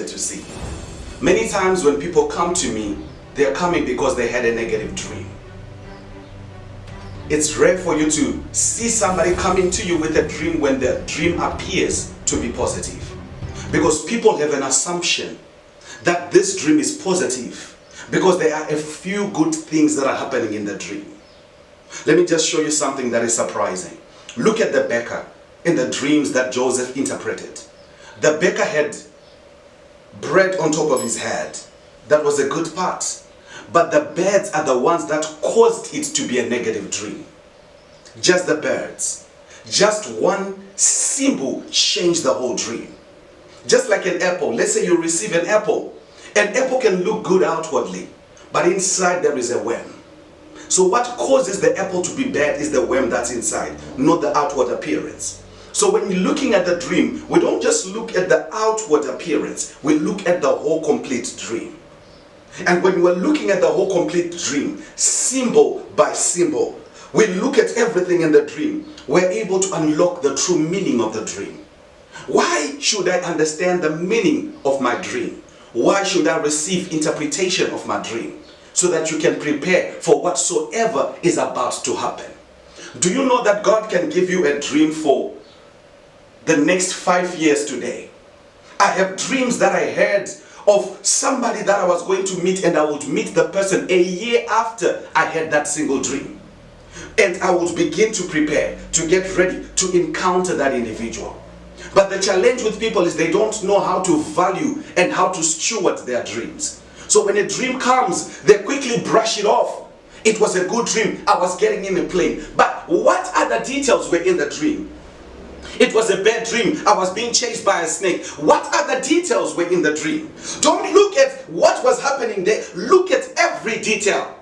expected to see. Many times when people come to me, they are coming because they had a negative dream. It's rare for you to see somebody coming to you with a dream when the dream appears to be positive. Because people have an assumption that this dream is positive because there are a few good things that are happening in the dream. Let me just show you something that is surprising. Look at the baker in the dreams that Joseph interpreted. The baker had bread on top of his head. That was a good part. But the birds are the ones that caused it to be a negative dream. Just the birds. Just one symbol changed the whole dream. Just like an apple. Let's say you receive an apple. An apple can look good outwardly, but inside there is a worm. So what causes the apple to be bad is the worm that's inside, not the outward appearance. So when you're looking at the dream, we don't just look at the outward appearance, we look at the whole complete dream. And when we're looking at the whole complete dream, symbol by symbol, we look at everything in the dream, we're able to unlock the true meaning of the dream. Why should I understand the meaning of my dream? Why should I receive interpretation of my dream? So that you can prepare for whatsoever is about to happen. Do you know that God can give you a dream for the next 5 years today? I have dreams that I had of somebody that I was going to meet, and I would meet the person a year after I had that single dream. And I would begin to prepare, to get ready to encounter that individual. But the challenge with people is they don't know how to value and how to steward their dreams. So when a dream comes, they quickly brush it off. It was a good dream. I was getting in a plane. But what other details were in the dream? It was a bad dream. I was being chased by a snake. What other details were in the dream? Don't look at what was happening there. Look at every detail.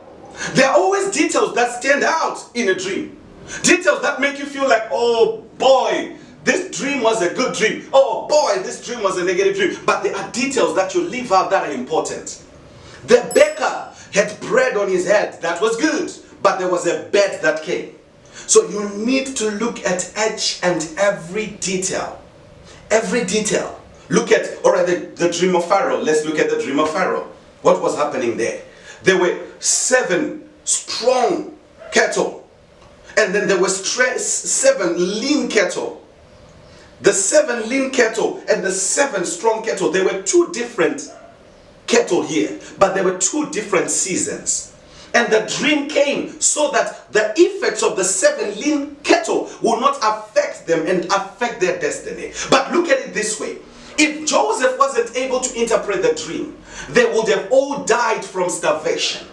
There are always details that stand out in a dream. Details that make you feel like, oh boy, this dream was a good dream. Oh boy, this dream was a negative dream. But there are details that you leave out that are important. The baker had bread on his head. That was good. But there was a bird that came. So you need to look at each and every detail. Every detail. Look at, alright, the dream of Pharaoh. Let's look at the dream of Pharaoh. What was happening there? There were 7 strong cattle. And then there were 7 lean cattle. The 7 lean cattle and the 7 strong cattle, there were 2 different cattle here, but there were 2 different seasons. And the dream came so that the effects of the 7 lean cattle will not affect them and affect their destiny. But look at it this way. If Joseph wasn't able to interpret the dream, they would have all died from starvation.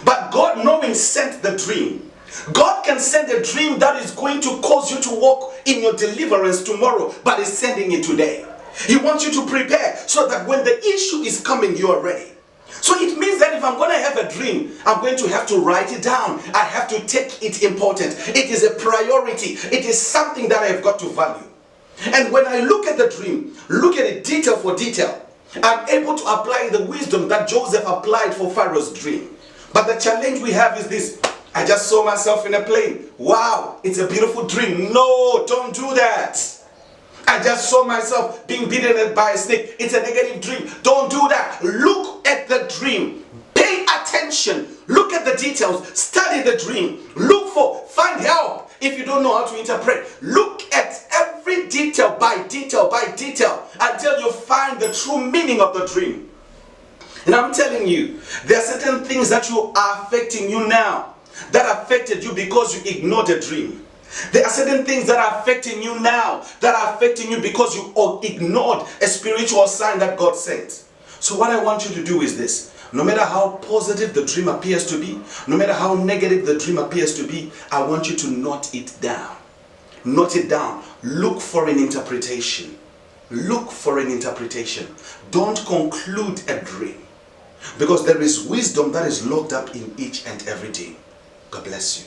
But God, knowing, sent the dream. God can send a dream that is going to cause you to walk in your deliverance tomorrow, but is sending it today. He wants you to prepare so that when the issue is coming, you are ready. So it means that if I'm going to have a dream, I'm going to have to write it down. I have to take it important. It is a priority. It is something that I've got to value. And when I look at the dream, look at it detail for detail, I'm able to apply the wisdom that Joseph applied for Pharaoh's dream. But the challenge we have is this. I just saw myself in a plane. Wow, it's a beautiful dream. No, don't do that. I just saw myself being beaten by a snake. It's a negative dream. Don't do that. Look at the dream. Pay attention. Look at the details. Study the dream. Find help if you don't know how to interpret. Look at every detail by detail until you find the true meaning of the dream. And I'm telling you, there are certain things that are affecting you now that affected you because you ignored a dream. There are certain things that are affecting you now that are affecting you because you ignored a spiritual sign that God sent. So what I want you to do is this. No matter how positive the dream appears to be, no matter how negative the dream appears to be, I want you to note it down. Note it down. Look for an interpretation. Look for an interpretation. Don't conclude a dream. Because there is wisdom that is locked up in each and every dream. God bless you.